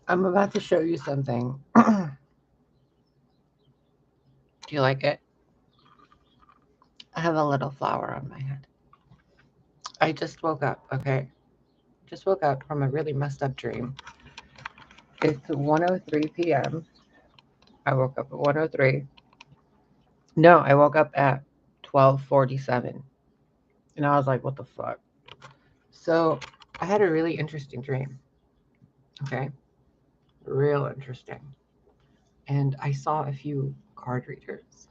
I'm about to show you something. Do you like it? I have a little flower on my head. I just woke up, okay? Just woke up from a really messed up dream. It's 1:03 p.m. I woke up at 1:03. No, I woke up at 12:47. And I was like, what the fuck? So, I had a really interesting dream, okay? Real interesting. And I saw a few card readers.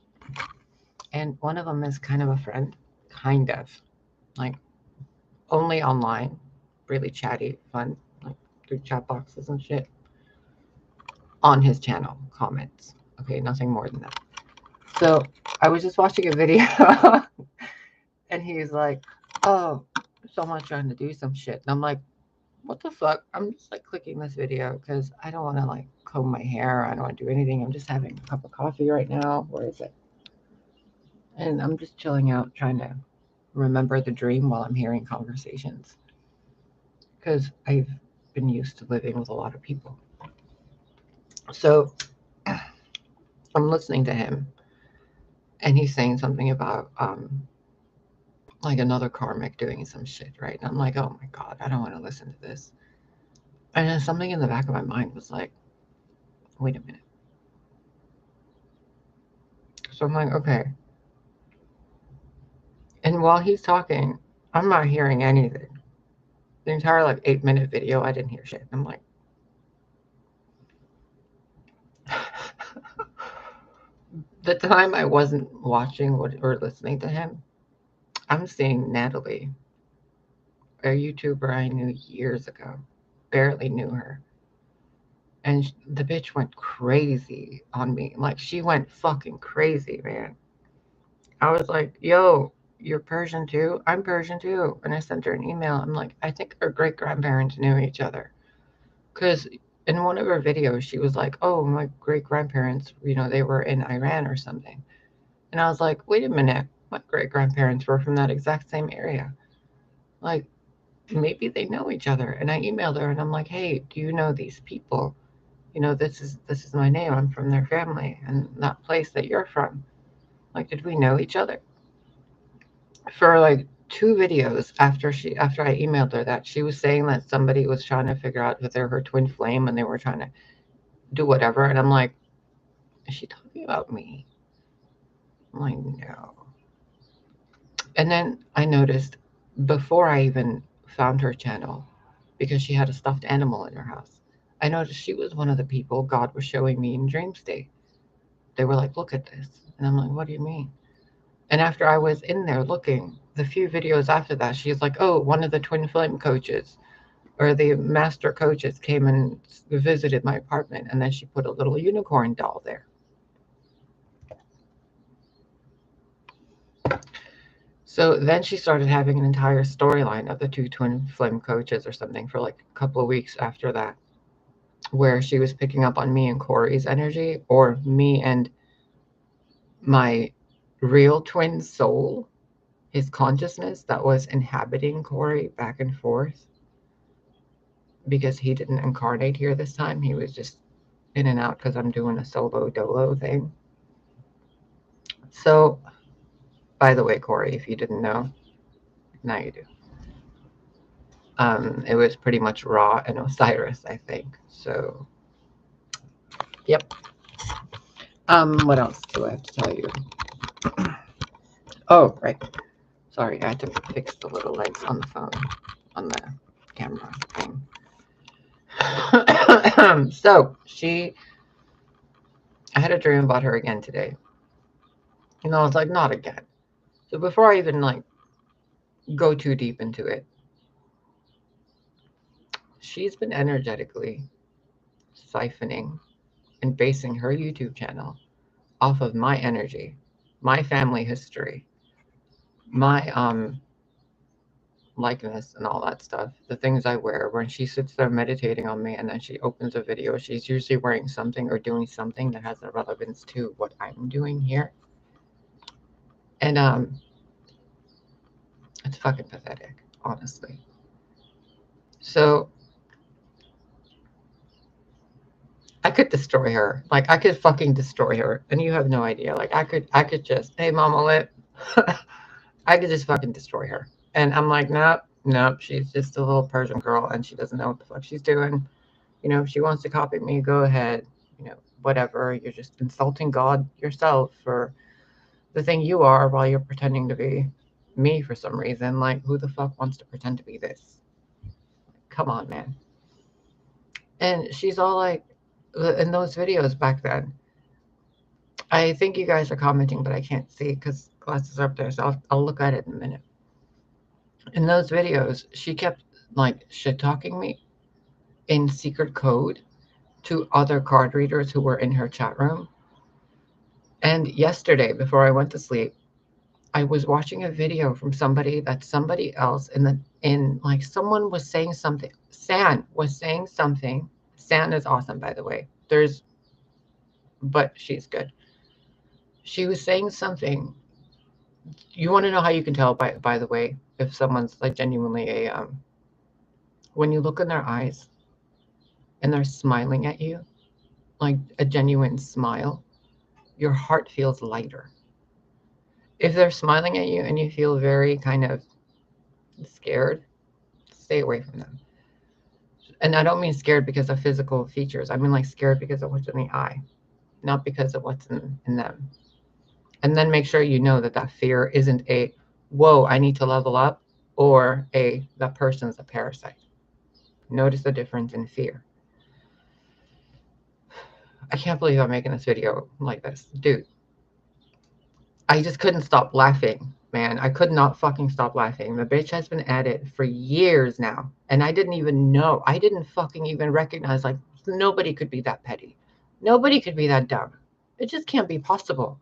And one of them is kind of a friend, kind of. Like only online, really chatty, fun, like through chat boxes and shit on his channel, comments. Okay, nothing more than that. So I was just watching a video and he's like, oh, someone's trying to do some shit. And I'm like, what the fuck? I'm just like clicking this video because I don't want to like comb my hair. I don't want to do anything. I'm just having a cup of coffee right now. Where is it? And I'm just chilling out trying to remember the dream while I'm hearing conversations because I've been used to living with a lot of people. So I'm listening to him, and he's saying something about like another karmic doing some shit, right? And I'm like, oh my god, I don't want to listen to this. And then something in the back of my mind was like, wait a minute. So I'm like, okay. And while he's talking, I'm not hearing anything. The entire like 8-minute video, I didn't hear shit. I'm like, the time I wasn't watching or listening to him, I'm seeing Natalie, a YouTuber I knew years ago, barely knew her. And the bitch went crazy on me. Like, she went fucking crazy, man. I was like, yo, you're Persian too? I'm Persian too. And I sent her an email. I'm like, I think our great grandparents knew each other. Because in one of her videos, she was like, oh, my great grandparents, they were in Iran or something. And I was like, wait a minute. My great grandparents were from that exact same area. Like, maybe they know each other. And I emailed her and I'm like, hey, do you know these people? This is my name. I'm from their family and that place that you're from. Like, did we know each other? For like 2 videos after I emailed her that, she was saying that somebody was trying to figure out if they're her twin flame and they were trying to do whatever. And I'm like, is she talking about me? I'm like, no. And then I noticed before I even found her channel, because she had a stuffed animal in her house, I noticed she was one of the people God was showing me in dream state. They were like, look at this. And I'm like, what do you mean? And after I was in there looking, the few videos after that, she's like, oh, one of the twin flame coaches or the master coaches came and visited my apartment. And then she put a little unicorn doll there. So then she started having an entire storyline of the two twin flame coaches or something for like a couple of weeks after that, where she was picking up on me and Corey's energy, or me and my real twin soul, his consciousness that was inhabiting Corey back and forth, because he didn't incarnate here this time. He was just in and out because I'm doing a solo dolo thing. So, by the way, Corey, if you didn't know, now you do. It was pretty much Ra and Osiris, I think. So, yep. What else do I have to tell you? Oh, right. Sorry, I had to fix the little lights on the phone, on the camera thing. So, I had a dream about her again today. I was like, not again. So before I even like go too deep into it, she's been energetically siphoning and basing her YouTube channel off of my energy, my family history, my likeness and all that stuff, the things I wear. When she sits there meditating on me and then she opens a video, she's usually wearing something or doing something that has a relevance to what I'm doing here. And it's fucking pathetic, honestly. So could destroy her. Like, I could fucking destroy her. And you have no idea. Like, I could just, hey, Mama Lit. I could just fucking destroy her. And I'm like, nope, nope. She's just a little Persian girl and she doesn't know what the fuck she's doing. You know, if she wants to copy me, go ahead. You know, whatever. You're just insulting God yourself for the thing you are while you're pretending to be me for some reason. Like, who the fuck wants to pretend to be this? Come on, man. And she's all like, in those videos back then, I think you guys are commenting, but I can't see because glasses are up there. So I'll look at it in a minute. In those videos, she kept like shit talking me in secret code to other card readers who were in her chat room. And yesterday, before I went to sleep, I was watching a video from somebody else in like someone was saying something. San was saying something. San is awesome, by the way. But she's good. She was saying something. You want to know how you can tell, by the way, if someone's like genuinely when you look in their eyes and they're smiling at you, like a genuine smile, your heart feels lighter. If they're smiling at you and you feel very kind of scared, stay away from them. And I don't mean scared because of physical features. I mean like scared because of what's in the eye, not because of what's in them. And then make sure you know that that fear isn't a, whoa, I need to level up, or a, that person's a parasite. Notice the difference in fear. I can't believe I'm making this video like this. Dude, I just couldn't stop laughing, man. I could not fucking stop laughing. The bitch has been at it for years now. And I didn't even know. I didn't fucking even recognize, like, nobody could be that petty. Nobody could be that dumb. It just can't be possible.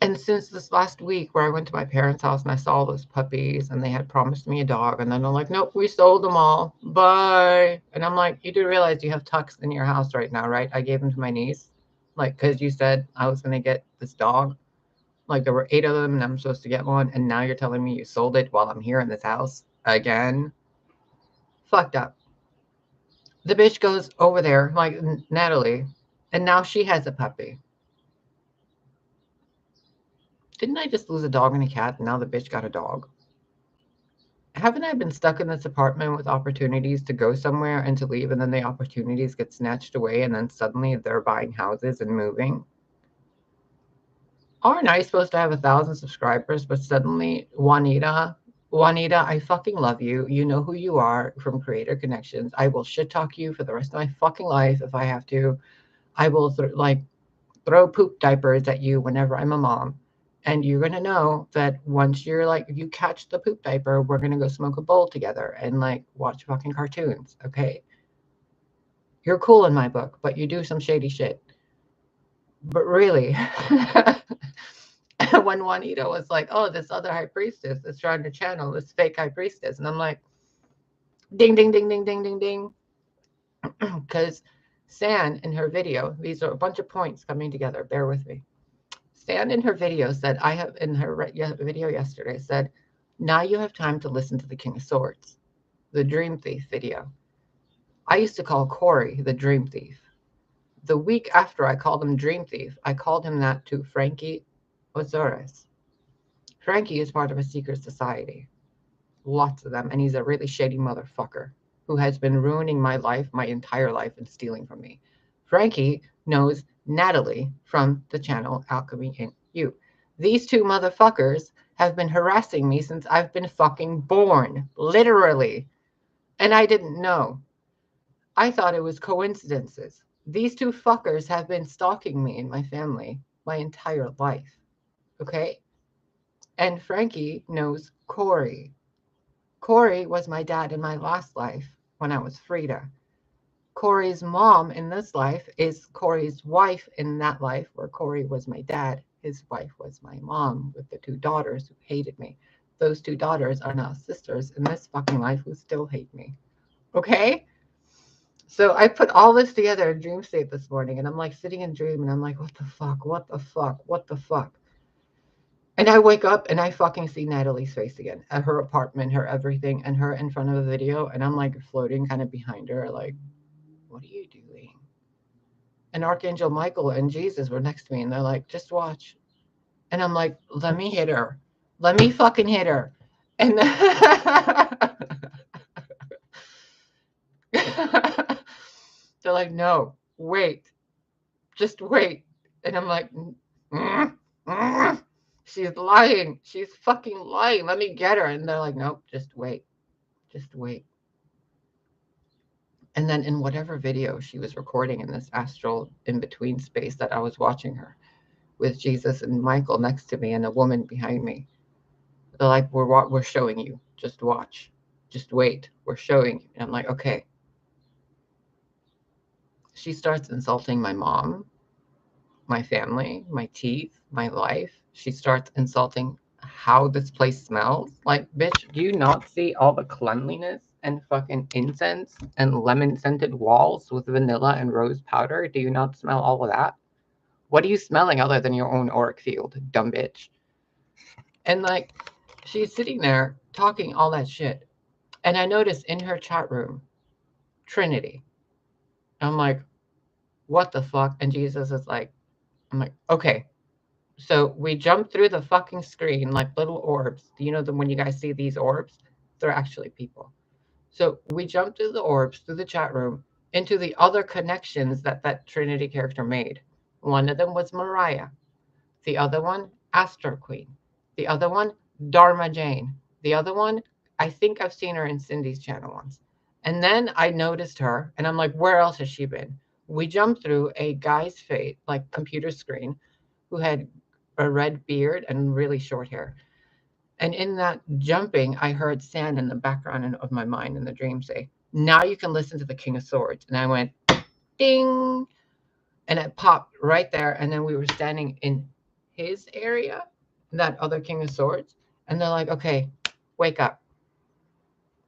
And since this last week where I went to my parents' house and I saw those puppies and they had promised me a dog, and then they're like, nope, we sold them all. Bye. And I'm like, you do realize you have Tux in your house right now, right? I gave him to my niece. Like, because you said I was going to get this dog. Like, there were 8 of them and I'm supposed to get one. And now you're telling me you sold it while I'm here in this house again? Fucked up. The bitch goes over there, like Natalie, and now she has a puppy. Didn't I just lose a dog and a cat, and now the bitch got a dog? Haven't I been stuck in this apartment with opportunities to go somewhere and to leave, and then the opportunities get snatched away, and then suddenly they're buying houses and moving? Aren't I supposed to have 1,000 subscribers, but suddenly Juanita, I fucking love you. You know who you are from Creator Connections. I will shit talk you for the rest of my fucking life if I have to. I will throw poop diapers at you whenever I'm a mom. And you're going to know that once you're like, you catch the poop diaper, we're going to go smoke a bowl together and like watch fucking cartoons. Okay. You're cool in my book, but you do some shady shit. But really, when Juanita was like, oh, this other high priestess is trying to channel this fake high priestess. And I'm like, ding, ding, ding, ding, ding, ding, ding. Because San in her video, these are a bunch of points coming together. Bear with me. San in her video said, in her video yesterday said, now you have time to listen to the King of Swords, the Dream Thief video. I used to call Corey the Dream Thief. The week after I called him Dream Thief, I called him that to Frankie Ozores. Frankie is part of a secret society. Lots of them. And he's a really shady motherfucker who has been ruining my life, my entire life, and stealing from me. Frankie knows Natalie from the channel Alchemy in You. These two motherfuckers have been harassing me since I've been fucking born. Literally. And I didn't know. I thought it was coincidences. These two fuckers have been stalking me and my family my entire life. Okay? And Frankie knows Corey. Corey was my dad in my last life when I was Frida. Corey's mom in this life is Corey's wife in that life where Corey was my dad. His wife was my mom with the 2 daughters who hated me. Those 2 daughters are now sisters in this fucking life who still hate me. Okay? So I put all this together in dream state this morning, and I'm like sitting in dream and I'm like, what the fuck? What the fuck? What the fuck? And I wake up and I fucking see Natalie's face again at her apartment, her everything, and her in front of a video. And I'm like floating kind of behind her, like, what are you doing? And Archangel Michael and Jesus were next to me, and they're like, just watch. And I'm like, let me hit her. Let me fucking hit her. And they're like, no, wait. Just wait. And I'm like, she's lying. She's fucking lying. Let me get her. And they're like, nope, just wait. Just wait. And then in whatever video she was recording in this astral in-between space that I was watching her with Jesus and Michael next to me and a woman behind me. They're like, we're showing you. Just watch. Just wait. We're showing you. And I'm like, okay. She starts insulting my mom, my family, my teeth, my life. She starts insulting how this place smells. Like, bitch, do you not see all the cleanliness and fucking incense and lemon scented walls with vanilla and rose powder? Do you not smell all of that? What are you smelling other than your own auric field, dumb bitch? And like, she's sitting there talking all that shit. And I noticed in her chat room, Trinity. I'm like, what the fuck? And Jesus is like, I'm like, okay. So we jump through the fucking screen like little orbs. Do you know that when you guys see these orbs? They're actually people. So we jump through the orbs, through the chat room, into the other connections that that Trinity character made. One of them was Mariah. The other one, Astro Queen. The other one, Dharma Jane. The other one, I think I've seen her in Cindy's channel once. And then I noticed her, and I'm like, where else has she been? We jumped through a guy's face, like computer screen, who had a red beard and really short hair. And in that jumping, I heard sand in the background of my mind in the dream say, now you can listen to the King of Swords. And I went, ding. And it popped right there. And then we were standing in his area, that other King of Swords. And they're like, okay, wake up.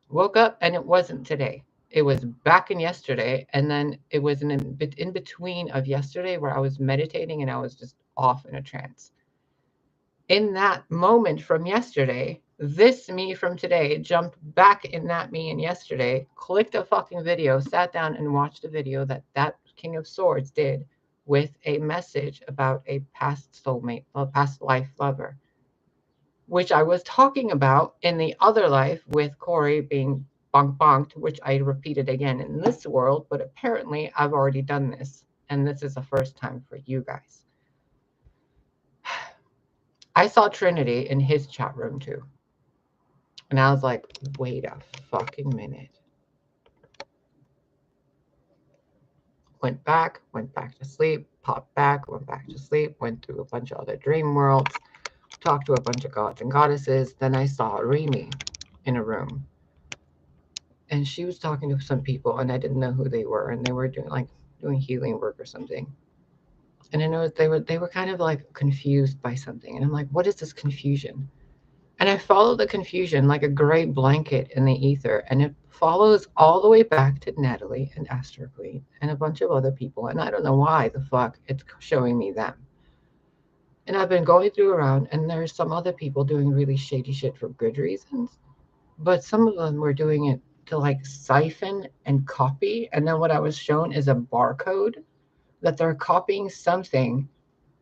Woke up, and it wasn't today. It was back in yesterday. And then it was in between of yesterday where I was meditating and I was just off in a trance. In that moment from yesterday, this me from today jumped back in that me in yesterday, clicked a fucking video, sat down and watched a video that that King of Swords did with a message about a past soulmate, a past life lover, which I was talking about in the other life with Corey being bonked, which I repeated again in this world, but apparently I've already done this, and this is the first time for you guys. I saw Trinity in his chat room too. And I was like, wait a fucking minute. Went back to sleep, popped back, went back to sleep, went through a bunch of other dream worlds, talked to a bunch of gods and goddesses. Then I saw Remy in a room. And she was talking to some people, and I didn't know who they were. And they were doing healing work or something. And I know they were kind of like confused by something. And I'm like, what is this confusion? And I follow the confusion like a gray blanket in the ether, and it follows all the way back to Natalie and Astro Queen and a bunch of other people. And I don't know why the fuck it's showing me them. And I've been going through around, and there's some other people doing really shady shit for good reasons. But some of them were doing it to like siphon and copy. And then what I was shown is a barcode that they're copying something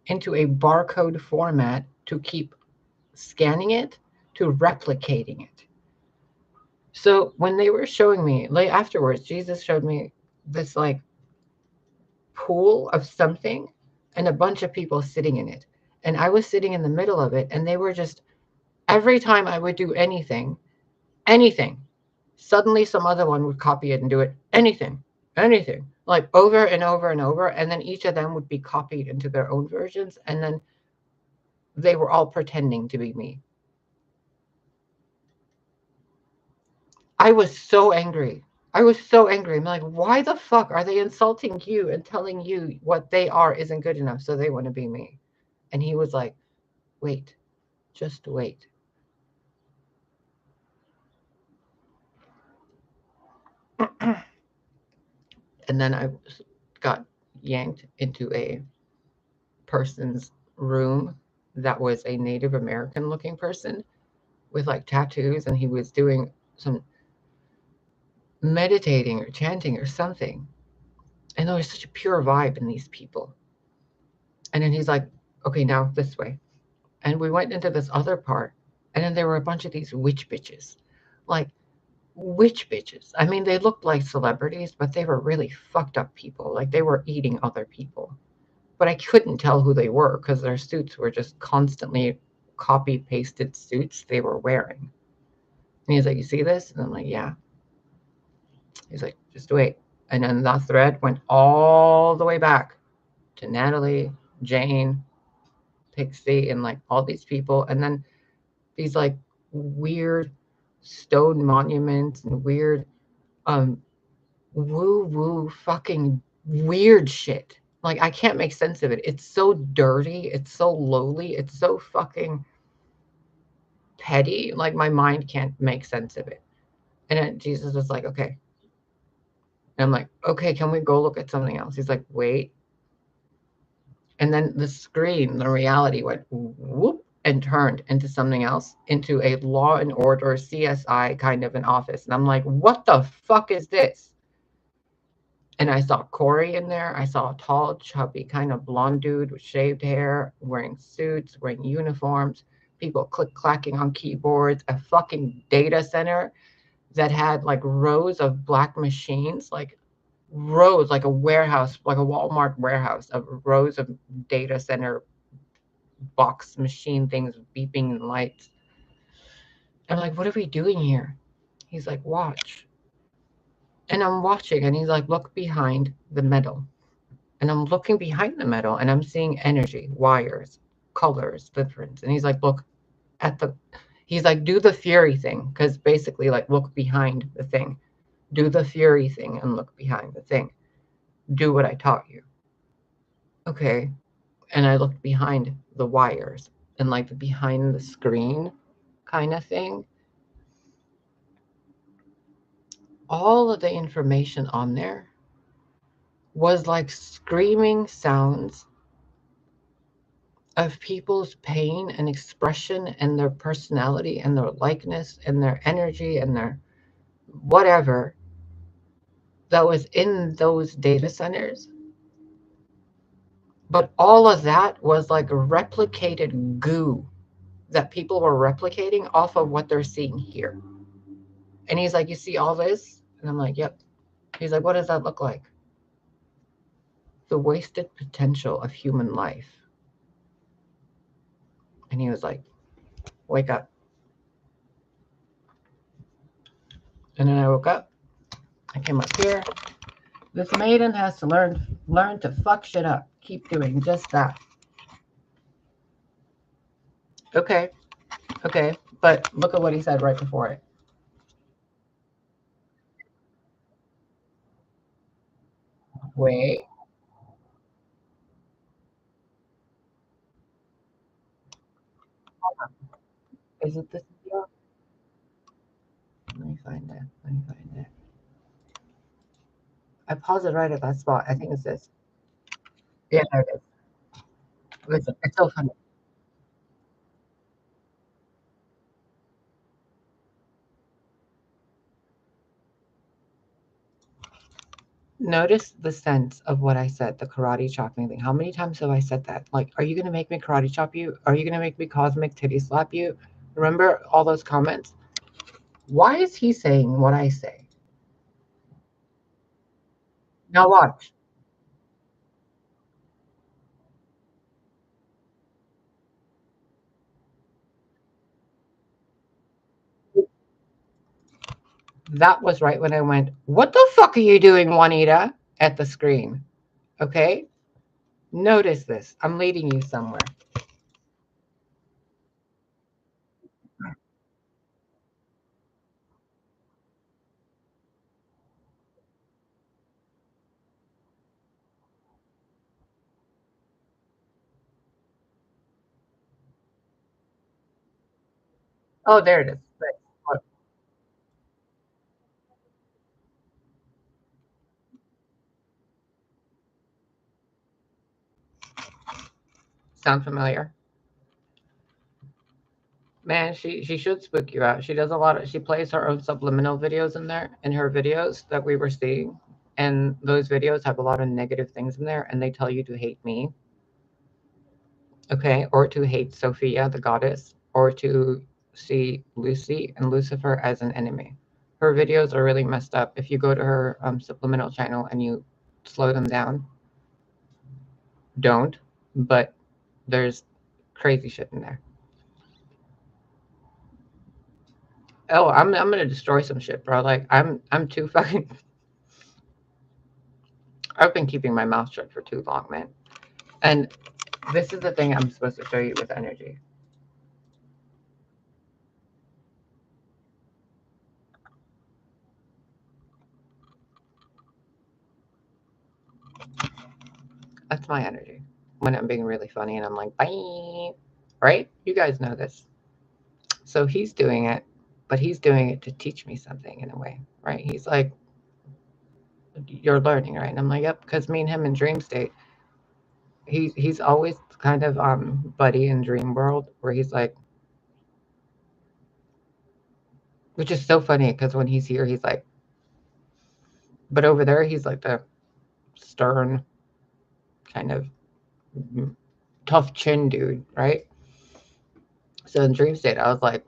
into a barcode format to keep scanning it to replicating it. So when they were showing me, like afterwards, Jesus showed me this like pool of something and a bunch of people sitting in it. And I was sitting in the middle of it, and they were just, every time I would do anything, suddenly some other one would copy it and do it. Anything, like over and over and over. And then each of them would be copied into their own versions. And then they were all pretending to be me. I was so angry. I'm like, why the fuck are they insulting you and telling you what they are isn't good enough, so they want to be me? And he was like, wait, just wait. And then I got yanked into a person's room that was a Native American looking person with like tattoos, and he was doing some meditating or chanting or something. And there was such a pure vibe in these people. And then he's like, okay, now this way. And we went into this other part. And then there were a bunch of these witch bitches. Like, witch bitches. I mean, they looked like celebrities, but they were really fucked up people. Like, they were eating other people. But I couldn't tell who they were because their suits were just constantly copy pasted suits they were wearing. And he's like, you see this? And I'm like, yeah. He's like, just wait. And then that thread went all the way back to Natalie, Jane, Pixie, and like all these people. And then these like weird stone monuments and weird woo fucking weird shit. Like, I can't make sense of it. It's so dirty. It's so lowly. It's so fucking petty. Like, my mind can't make sense of it. And then Jesus was like, okay. And I'm like, okay, can we go look at something else? He's like, wait. And then the screen, the reality went whoop and turned into something else, into a Law and Order CSI kind of an office. And I'm like, what the fuck is this? And I saw Corey in there. I saw a tall, chubby, kind of blonde dude with shaved hair, wearing suits, wearing uniforms, people click-clacking on keyboards, a fucking data center that had like rows of black machines, like rows, like a warehouse, like a Walmart warehouse of rows of data center box machine things beeping and lights. I'm like, what are we doing here? He's like, watch. And I'm watching, and he's like, look behind the metal. And I'm looking behind the metal, and I'm seeing energy, wires, colors, difference. And he's like, look at the, he's like, do the fury thing. Because basically, like, look behind the thing. Do the fury thing and look behind the thing. Do what I taught you. Okay. And I looked behind the wires and like behind the screen kind of thing. All of the information on there was like screaming sounds of people's pain and expression and their personality and their likeness and their energy and their whatever that was in those data centers. But all of that was like replicated goo that people were replicating off of what they're seeing here. And he's like, you see all this? And I'm like, yep. He's like, what does that look like? The wasted potential of human life. And he was like, wake up. And then I woke up. I came up here. This maiden has to learn to fuck shit up. Keep doing just that. Okay. Okay. But look at what he said right before it. Wait. Is it this video? Let me find it. Let me find it. I paused it right at that spot. I think it's this. Yeah, there it is. Listen, it's so funny. Notice the sense of what I said, the karate chopping thing. How many times have I said that? Like, are you going to make me karate chop you? Are you going to make me cosmic titty slap you? Remember all those comments? Why is he saying what I say? Now watch. That was right when I went, what the fuck are you doing, Juanita? At the screen. Okay? Notice this. I'm leading you somewhere. Oh, there it is. Right. Sound familiar? Man, she should spook you out. She does a lot of, she plays her own subliminal videos in there, in her videos that we were seeing. and those videos have a lot of negative things in there, and they tell you to hate me, okay, or to hate Sophia, the goddess, or to see Lucy and Lucifer as an enemy. Her videos are really messed up. If you go to her Subliminal channel and you slow them down, don't, but there's crazy shit in there. Oh, I'm gonna destroy some shit, bro. Like I'm too fucking. I've been keeping my mouth shut for too long, man. And this is the thing I'm supposed to show you with energy. That's my energy. When I'm being really funny and I'm like, bye, right? You guys know this. So he's doing it, but he's doing it to teach me something in a way, right? He's like, you're learning, right? And I'm like, yep, because me and him in dream state, he's always kind of buddy in dream world where he's like, which is so funny because when he's here, he's like, but over there, he's like the stern, kind of tough chin dude, right? So in dream state, I was like,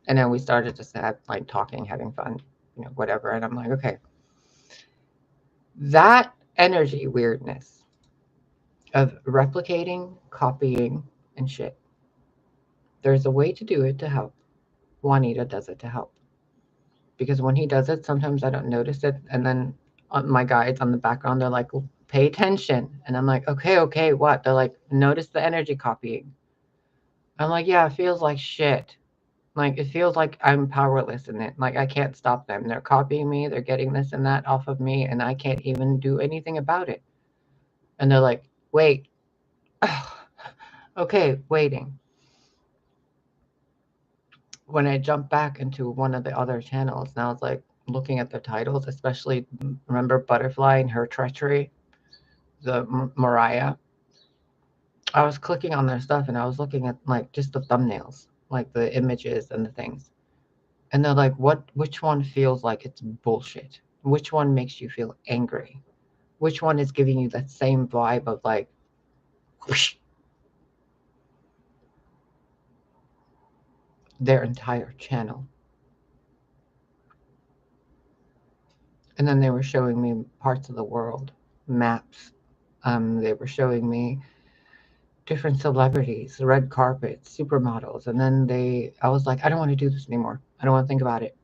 and then we started just like talking, having fun, whatever. And I'm like, okay, that energy weirdness of replicating, copying, and shit. There's a way to do it to help. Juanita does it to help. Because when he does it, sometimes I don't notice it. And then my guides on the background, they're like, pay attention. And I'm like, okay, what? They're like, notice the energy copying. I'm like, yeah, it feels like shit. Like, it feels like I'm powerless in it. Like, I can't stop them. They're copying me. They're getting this and that off of me. And I can't even do anything about it. And they're like, wait. Okay, waiting. When I jumped back into one of the other channels, and I was like looking at the titles, especially remember Butterfly and Her Treachery, the Mariah. I was clicking on their stuff and I was looking at like just the thumbnails, like the images and the things. And they're like, which one feels like it's bullshit? Which one makes you feel angry? Which one is giving you that same vibe of like, whoosh, their entire channel? And then they were showing me parts of the world, maps. They were showing me different celebrities, red carpets, supermodels. And then I was like, I don't want to do this anymore. I don't want to think about it.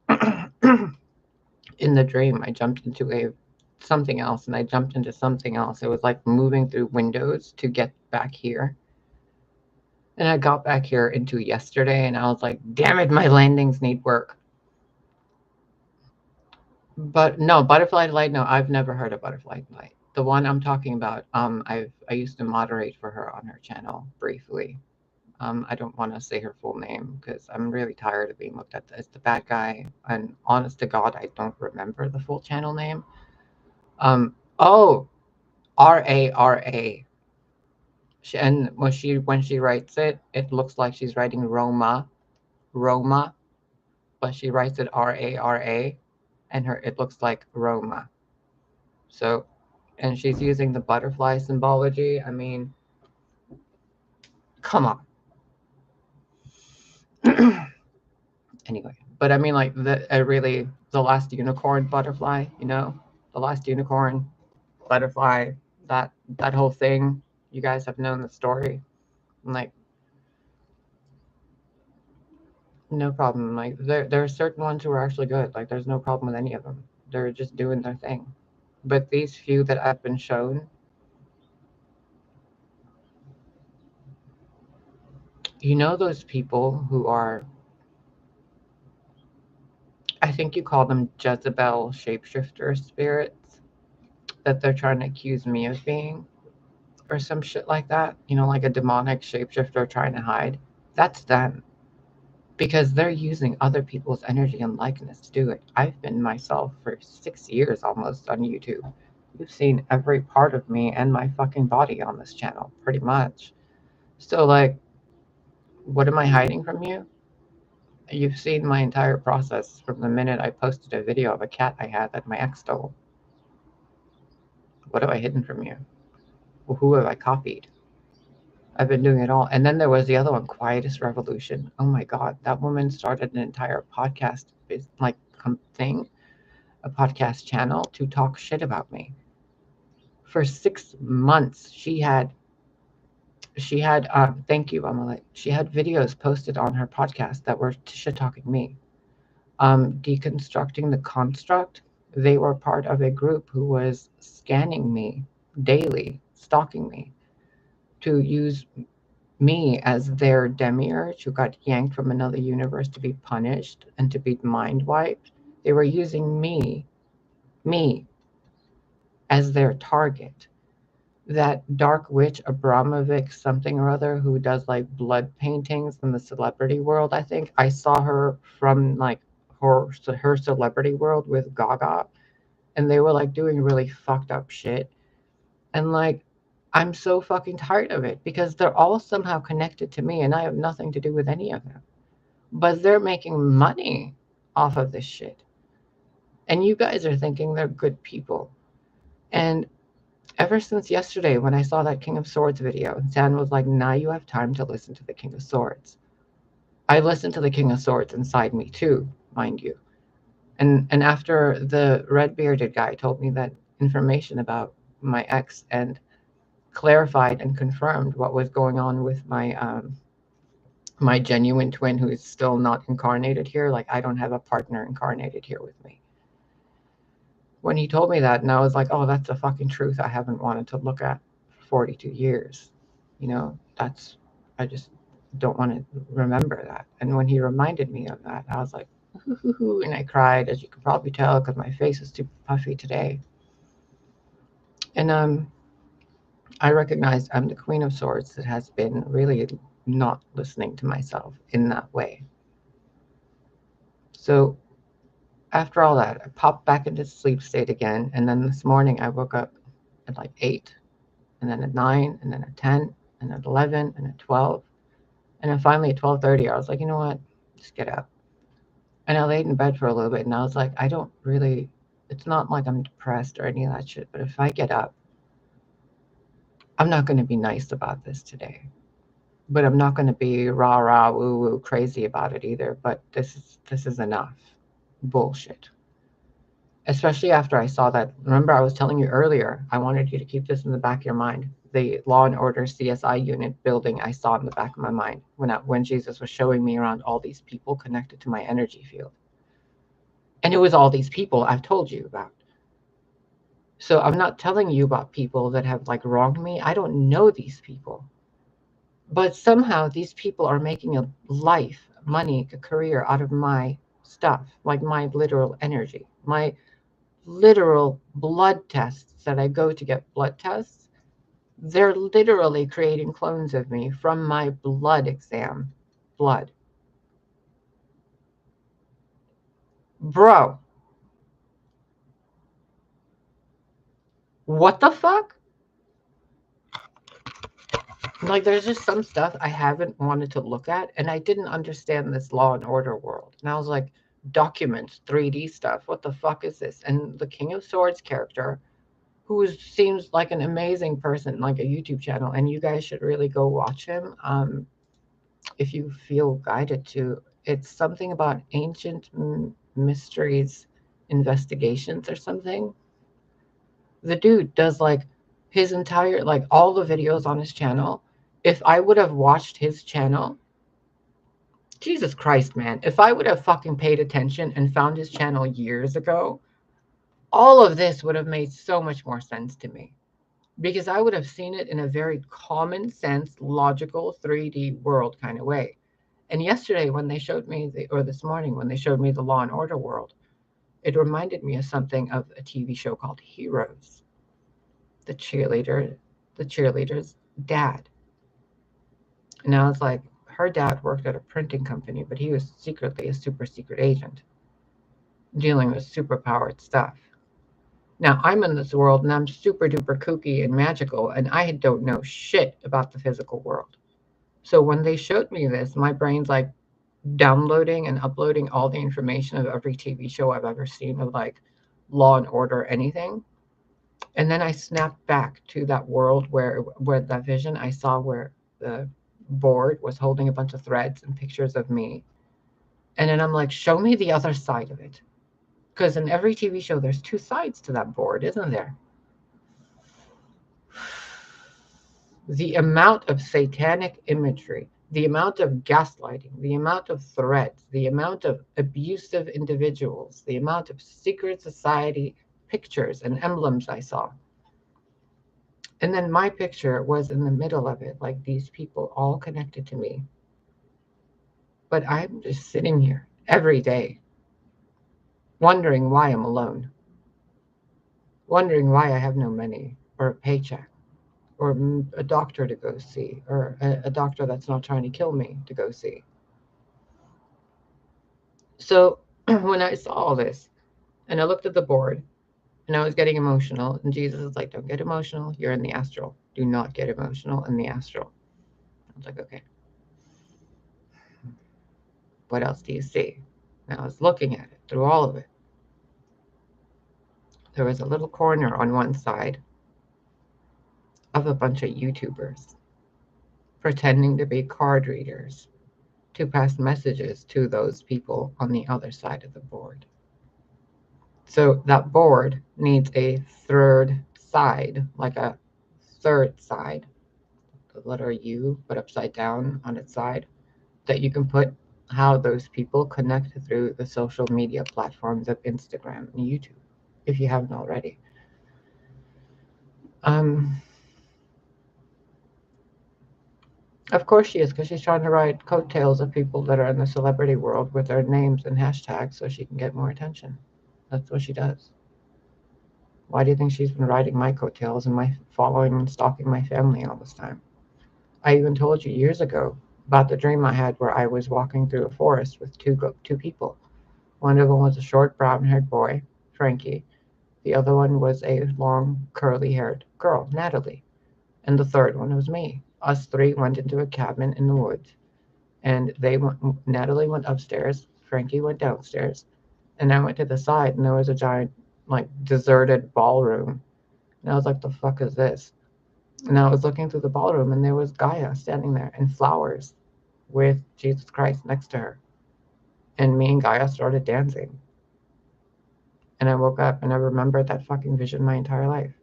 In the dream, I jumped into something else and I jumped into something else. It was like moving through windows to get back here. And I got back here into yesterday and I was like, damn it, my landings need work. But no, Butterfly Delight, no, I've never heard of Butterfly Delight. The one I'm talking about, I used to moderate for her on her channel briefly. I don't want to say her full name because I'm really tired of being looked at as the bad guy. And honest to God, I don't remember the full channel name. Oh, Rara. And when she writes it, it looks like she's writing Roma, but she writes it Rara, and it looks like Roma. So, and she's using the butterfly symbology. I mean, come on. Anyway, but I mean, like the last unicorn butterfly, the last unicorn butterfly, that whole thing. You guys have known the story. I'm like, no problem. Like there are certain ones who are actually good. Like there's no problem with any of them. They're just doing their thing. But these few that I've been shown, those people who are, I think you call them Jezebel shapeshifter spirits, that they're trying to accuse me of being, or some shit like that. Like a demonic shapeshifter trying to hide. That's them. Because they're using other people's energy and likeness to do it. I've been myself for 6 years almost on YouTube. You've seen every part of me and my fucking body on this channel, pretty much. So, like, what am I hiding from you? You've seen my entire process from the minute I posted a video of a cat I had that my ex stole. What have I hidden from you? Who have I copied? I've been doing it all. And then there was the other one, Quietest Revolution. Oh my God, that woman started an entire podcast thing, a podcast channel to talk shit about me. For 6 months, she had thank you, Amalek. She had videos posted on her podcast that were shit talking me. Deconstructing the construct. They were part of a group who was scanning me daily, stalking me, to use me as their demiurge who got yanked from another universe to be punished and to be mind wiped. They were using me, as their target. That dark witch Abramovic something or other who does like blood paintings in the celebrity world, I think. I saw her from like her celebrity world with Gaga, and they were like doing really fucked up shit. And like, I'm so fucking tired of it because they're all somehow connected to me and I have nothing to do with any of them. But they're making money off of this shit. And you guys are thinking they're good people. And ever since yesterday when I saw that King of Swords video, and San was like, now you have time to listen to the King of Swords. I listened to the King of Swords inside me too, mind you. And after the red-bearded guy told me that information about my ex and clarified and confirmed what was going on with my genuine twin who is still not incarnated here. Like, I don't have a partner incarnated here with me. When he told me that, and I was like, oh, that's a fucking truth I haven't wanted to look at for 42 years. You know, I just don't want to remember that. And when he reminded me of that, I was like, hoo, and I cried, as you could probably tell, because my face is too puffy today. And I recognized I'm the Queen of Swords that has been really not listening to myself in that way. So after all that, I popped back into sleep state again. And then this morning I woke up at like 8, and then at 9, and then at 10, and at 11, and at 12. And then finally at 12:30, I was like, you know what? Just get up. And I laid in bed for a little bit, and I was like, it's not like I'm depressed or any of that shit, but if I get up, I'm not going to be nice about this today. But I'm not going to be rah rah woo woo crazy about it either. But this is enough bullshit. Especially after I saw that. Remember, I was telling you earlier, I wanted you to keep this in the back of your mind. The Law and Order CSI unit building I saw in the back of my mind when Jesus was showing me around all these people connected to my energy field. And it was all these people I've told you about. So I'm not telling you about people that have like wronged me. I don't know these people. But somehow these people are making a life, money, a career out of my stuff, like my literal energy, my literal blood tests that I go to get blood tests. They're literally creating clones of me from my blood exam. Blood. Bro. What the fuck? Like, there's just some stuff I haven't wanted to look at, and I didn't understand this Law and Order world. And I was like, documents, 3D stuff. What the fuck is this? And the King of Swords character, who seems like an amazing person, like a YouTube channel, and you guys should really go watch him if you feel guided to. It's something about ancient mysteries investigations or something. The dude does like his entire, like all the videos on his channel. If I would have watched his channel, Jesus Christ, man, if I would have fucking paid attention and found his channel years ago, all of this would have made so much more sense to me. Because I would have seen it in a very common sense, logical, 3D world kind of way. And yesterday when they showed me, or this morning when they showed me the Law and Order world, it reminded me of something of a TV show called Heroes. The cheerleader's dad. And I was like, her dad worked at a printing company, but he was secretly a super secret agent dealing with superpowered stuff. Now, I'm in this world, and I'm super duper kooky and magical, and I don't know shit about the physical world. So when they showed me this, my brain's like, downloading and uploading all the information of every TV show I've ever seen of like Law and Order, anything. And then I snapped back to that world where that vision I saw where the board was holding a bunch of threads and pictures of me. And then I'm like, show me the other side of it. Because in every TV show, there's two sides to that board, isn't there? The amount of satanic imagery, the amount of gaslighting, the amount of threats, the amount of abusive individuals, the amount of secret society pictures and emblems I saw. And then my picture was in the middle of it, like these people all connected to me. But I'm just sitting here every day, wondering why I'm alone, wondering why I have no money or a paycheck or a doctor to go see or a doctor that's not trying to kill me to go see. So when I saw all this and I looked at the board and I was getting emotional, and Jesus is like, don't get emotional. You're in the astral. Do not get emotional in the astral. I was like, okay. What else do you see? And I was looking at it through all of it. There was a little corner on one side of a bunch of YouTubers pretending to be card readers to pass messages to those people on the other side of the board. So that board needs a third side, like a third side, the letter U, but upside down on its side, that you can put how those people connect through the social media platforms of Instagram and YouTube, if you haven't already. Of course she is, because she's trying to ride coattails of people that are in the celebrity world with their names and hashtags so she can get more attention. That's what she does. Why do you think she's been riding my coattails and my following and stalking my family all this time? I even told you years ago about the dream I had where I was walking through a forest with two people. One of them was a short brown-haired boy, Frankie. The other one was a long curly-haired girl, Natalie. And the third one was me. Us three went into a cabin in the woods. And Natalie went upstairs, Frankie went downstairs, and I went to the side, and there was a giant, like, deserted ballroom. And I was like, the fuck is this? And I was looking through the ballroom, and there was Gaia standing there in flowers with Jesus Christ next to her. And me and Gaia started dancing. And I woke up, and I remembered that fucking vision my entire life.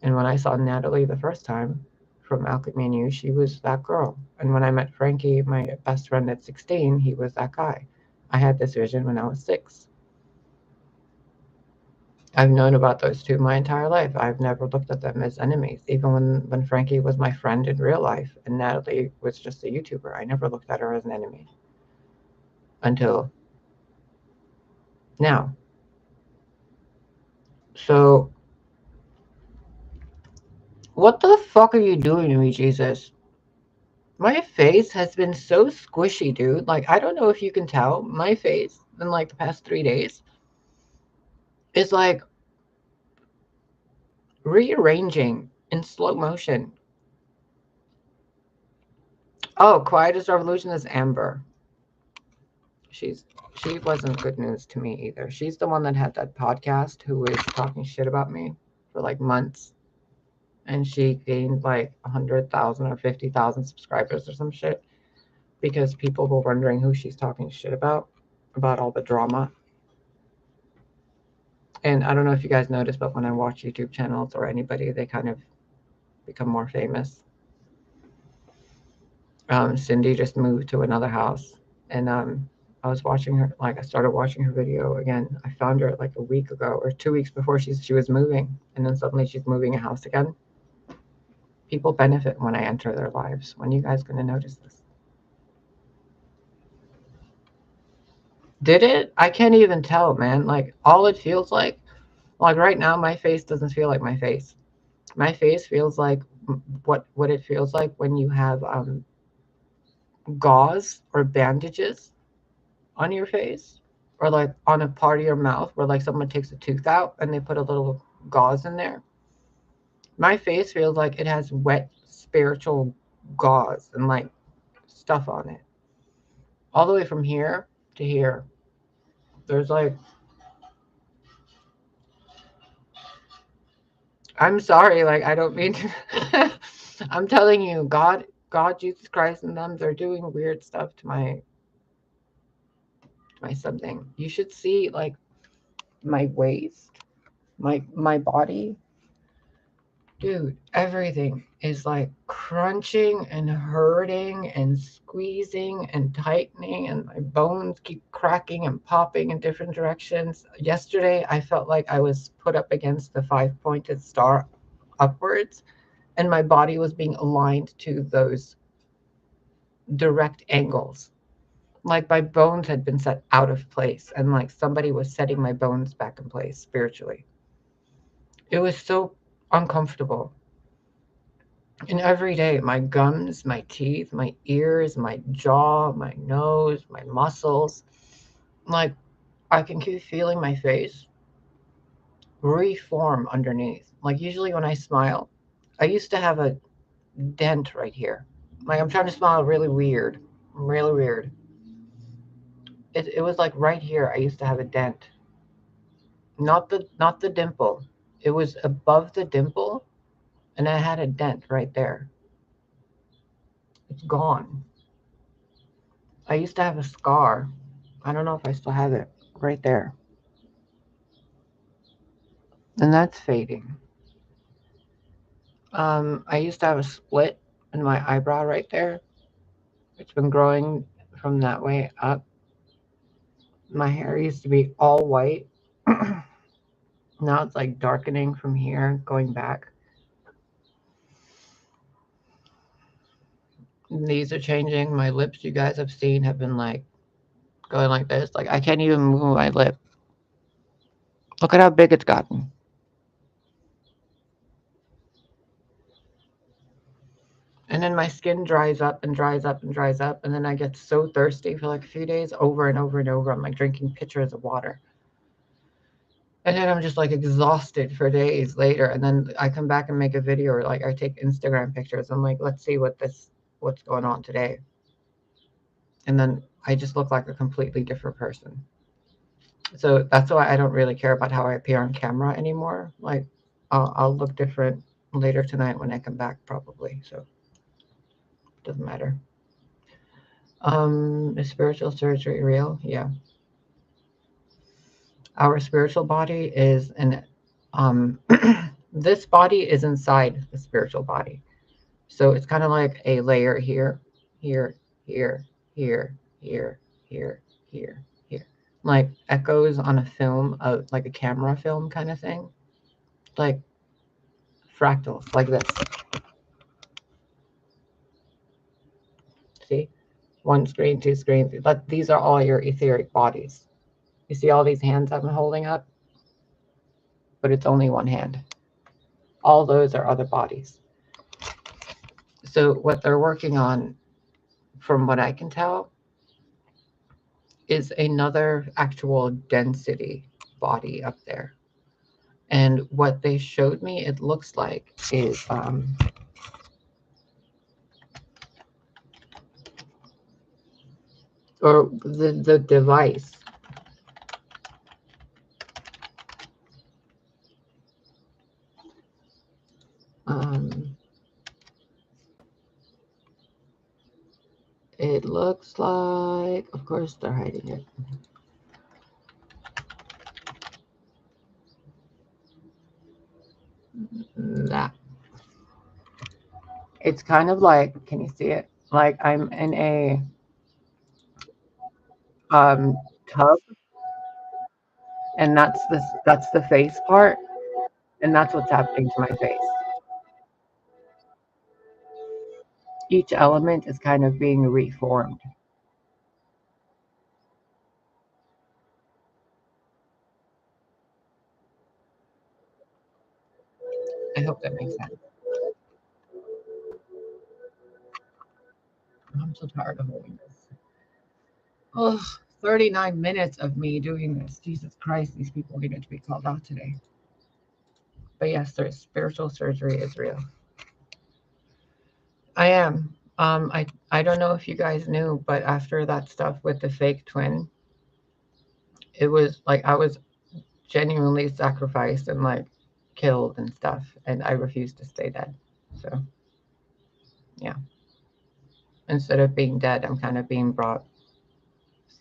And when I saw Natalie the first time from Alchemy and You, she was that girl. And when I met Frankie, my best friend at 16, he was that guy. I had this vision when I was 6. I've known about those two my entire life. I've never looked at them as enemies. Even when Frankie was my friend in real life and Natalie was just a YouTuber, I never looked at her as an enemy. Until now. So, what the fuck are you doing to me, Jesus? My face has been so squishy, dude. Like, I don't know if you can tell. My face in like the past 3 days is like rearranging in slow motion. Oh, Quiet as Revolution is Amber. She wasn't good news to me either. She's the one that had that podcast who was talking shit about me for like months. And she gained like 100,000 or 50,000 subscribers or some shit because people were wondering who she's talking shit about all the drama. And I don't know if you guys noticed, but when I watch YouTube channels or anybody, they kind of become more famous. Cindy just moved to another house, and I was watching her. Like, I started watching her video again. I found her like a week ago or 2 weeks before she was moving, and then suddenly she's moving a house again. People benefit when I enter their lives. When are you guys gonna notice this? Did it? I can't even tell, man. Like, all it feels like right now, my face doesn't feel like my face. My face feels like what it feels like when you have gauze or bandages on your face, or like on a part of your mouth where like someone takes a tooth out and they put a little gauze in there. My face feels like it has wet spiritual gauze and like stuff on it. all the way from here to here. There's like, I'm sorry, like I don't mean to. I'm telling you, God, Jesus Christ, and them, they're doing weird stuff to my something. You should see like my waist, my body. Dude, everything is like crunching and hurting and squeezing and tightening, and my bones keep cracking and popping in different directions. Yesterday, I felt like I was put up against the five-pointed star upwards, and my body was being aligned to those direct angles. Like my bones had been set out of place, and like somebody was setting my bones back in place spiritually. It was so uncomfortable. And every day, my gums, my teeth, my ears, my jaw, my nose, my muscles, like I can keep feeling my face reform underneath. Like usually when I smile, I used to have a dent right here. Like I'm trying to smile really weird, really weird. It was like right here. I used to have a dent, not the dimple. It was above the dimple, and I had a dent right there. It's gone. I used to have a scar. I don't know if I still have it right there. And that's fading. I used to have a split in my eyebrow right there. It's been growing from that way up. My hair used to be all white. Now it's like darkening from here, going back. These are changing. My lips, you guys have seen, have been like going like this. Like I can't even move my lip. Look at how big it's gotten. And then my skin dries up and dries up and dries up. And then I get so thirsty for like a few days over and over and over. I'm like drinking pitchers of water. And then I'm just like exhausted for days later. And then I come back and make a video, or like I take Instagram pictures. I'm like, let's see what's going on today. And then I just look like a completely different person. So that's why I don't really care about how I appear on camera anymore. Like I'll look different later tonight when I come back probably. So it doesn't matter. Is spiritual surgery real? Yeah. Our spiritual body is an this body is inside the spiritual body. So it's kind of like a layer here, here, here, here, here, here, here, here. Like echoes on a film, of like a camera film kind of thing. Like fractals, like this. See? One screen, two screens. But these are all your etheric bodies. You see all these hands I'm holding up? But it's only one hand. All those are other bodies. So what they're working on, from what I can tell, is another actual density body up there. And what they showed me, it looks like, is or the device. Um, it looks like, of course, they're hiding it. That. It's kind of like, can you see it? Like I'm in a um, tub, and that's the face part, and that's what's happening to my face. Each element is kind of being reformed. I hope that makes sense. I'm so tired of holding this. Oh, 39 minutes of me doing this. Jesus Christ, these people needed to be called out today. But yes, spiritual surgery is real. I am. I don't know if you guys knew, but after that stuff with the fake twin, it was like I was genuinely sacrificed and like killed and stuff, and I refused to stay dead. So yeah, instead of being dead, I'm kind of being brought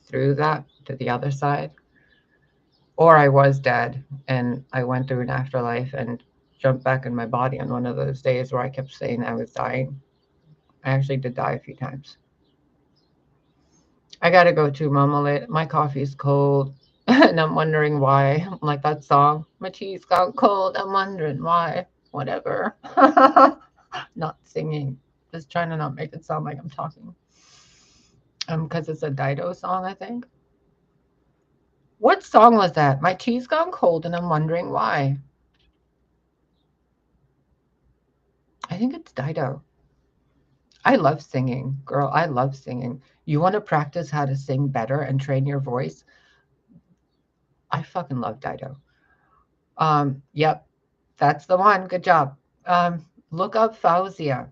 through that to the other side. Or I was dead and I went through an afterlife and jumped back in my body on one of those days where I kept saying I was dying. I actually did die a few times. I gotta go to Mama Lit. My coffee's cold and I'm wondering why. Like that song, my tea's gone cold. I'm wondering why. Whatever. Not singing. Just trying to not make it sound like I'm talking. Because it's a Dido song, I think. What song was that? My tea's gone cold and I'm wondering why. I think it's Dido. I love singing, girl. I love singing. You want to practice how to sing better and train your voice? I fucking love Dido. Yep, that's the one. Good job. Look up Fauzia.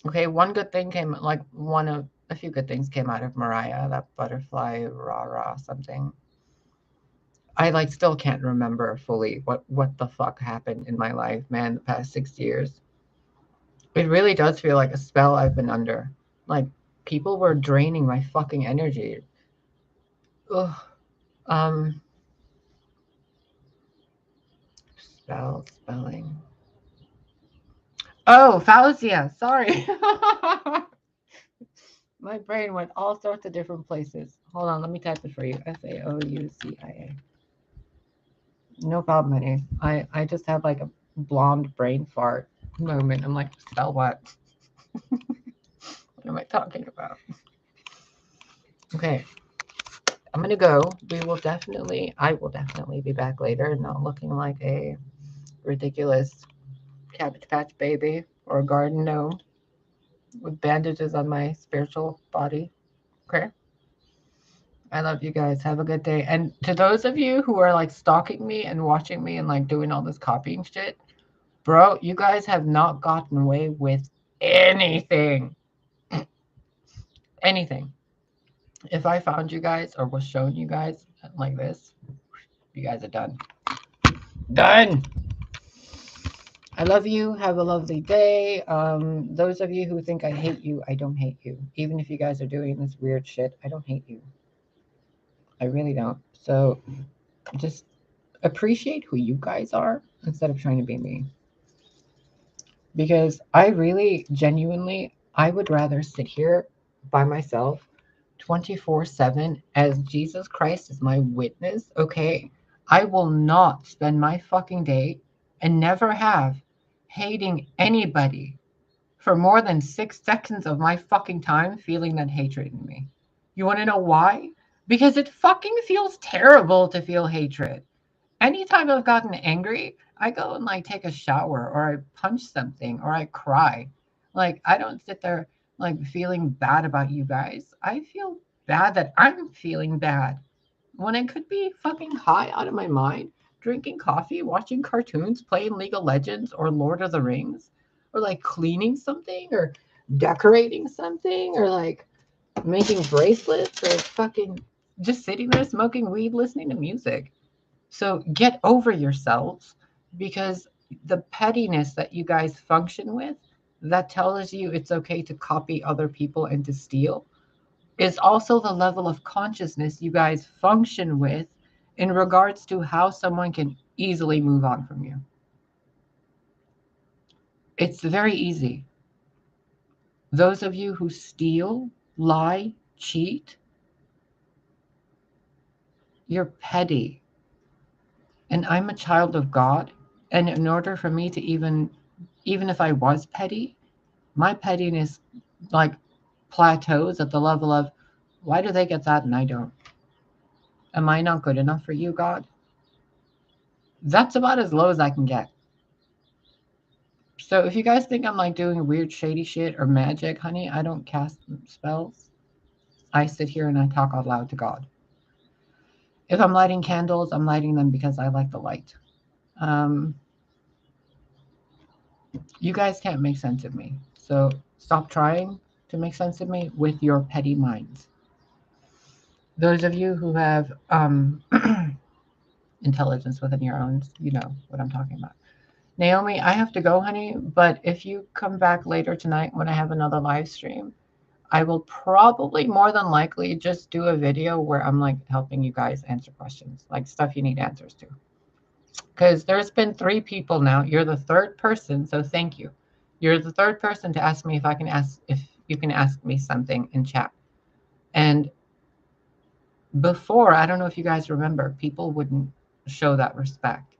Okay, one good thing came, like one of a few good things came out of Mariah, that butterfly rah rah something. I like still can't remember fully what the fuck happened in my life, man, the past 6 years. It really does feel like a spell I've been under. Like people were draining my fucking energy. Ugh. Um, spelling. Oh, Fauzia. Sorry. My brain went all sorts of different places. Hold on, let me type it for you. Faoucia. No problem, honey. I just have like a blonde brain fart moment. I'm like, spell what? What am I talking about? Okay, I'm gonna go. I will definitely be back later, not looking like a ridiculous Cabbage Patch baby or a garden gnome with bandages on my spiritual body. Okay. I love you guys. Have a good day. And to those of you who are like stalking me and watching me and like doing all this copying shit, bro, you guys have not gotten away with anything. Anything. If I found you guys or was shown you guys like this, you guys are done. Done. I love you. Have a lovely day. Those of you who think I hate you, I don't hate you. Even if you guys are doing this weird shit, I don't hate you. I really don't. So just appreciate who you guys are instead of trying to be me. Because I really, genuinely, I would rather sit here by myself 24/7 as Jesus Christ is my witness, okay? I will not spend my fucking day and never have hating anybody for more than 6 seconds of my fucking time feeling that hatred in me. You want to know why? Because it fucking feels terrible to feel hatred. Anytime I've gotten angry, I go and like take a shower or I punch something or I cry. Like I don't sit there like feeling bad about you guys. I feel bad that I'm feeling bad when I could be fucking high out of my mind, drinking coffee, watching cartoons, playing League of Legends or Lord of the Rings, or like cleaning something or decorating something or like making bracelets or fucking just sitting there smoking weed, listening to music. So get over yourselves because the pettiness that you guys function with that tells you it's okay to copy other people and to steal is also the level of consciousness you guys function with in regards to how someone can easily move on from you. It's very easy. Those of you who steal, lie, cheat, you're petty. And I'm a child of God. And in order for me to even if I was petty, my pettiness like plateaus at the level of why do they get that and I don't? Am I not good enough for you, God? That's about as low as I can get. So if you guys think I'm like doing weird shady shit or magic, honey, I don't cast spells. I sit here and I talk out loud to God. If I'm lighting candles, I'm lighting them because I like the light. You guys can't make sense of me. So stop trying to make sense of me with your petty minds. Those of you who have intelligence within your own, you know what I'm talking about. Naomi, I have to go, honey, but if you come back later tonight when I have another live stream, I will probably more than likely just do a video where I'm like helping you guys answer questions, like stuff you need answers to. Because there's been 3 people now. You're the 3rd person, so thank you. You're the 3rd person to ask me if you can ask me something in chat. And before, I don't know if you guys remember, people wouldn't show that respect.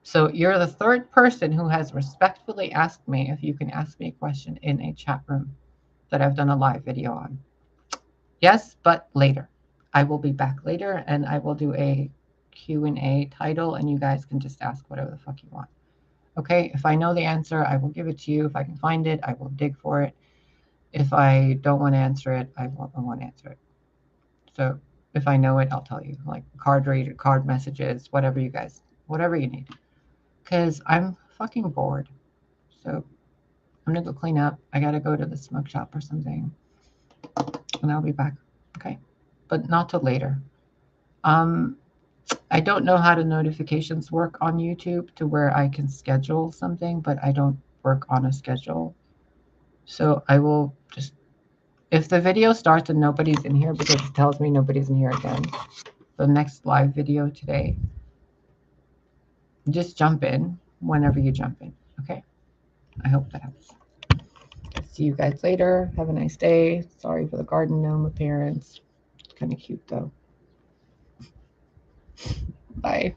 So you're the 3rd person who has respectfully asked me if you can ask me a question in a chat room that I've done a live video on. Yes, but later. I will be back later and I will do a Q&A title and you guys can just ask whatever the fuck you want. Okay, if I know the answer, I will give it to you. If I can find it, I will dig for it. If I don't want to answer it, I won't answer it. So if I know it, I'll tell you. Like card messages, whatever you need. Because I'm fucking bored. So I'm gonna go clean up. I gotta go to the smoke shop or something. And I'll be back. Okay. But not till later. I don't know how the notifications work on YouTube to where I can schedule something, but I don't work on a schedule. So I will just, if the video starts and nobody's in here because it tells me nobody's in here again, the next live video today, just jump in whenever you jump in. Okay. I hope that helps. See you guys later. Have a nice day. Sorry for the garden gnome appearance. Kind of cute though. Bye.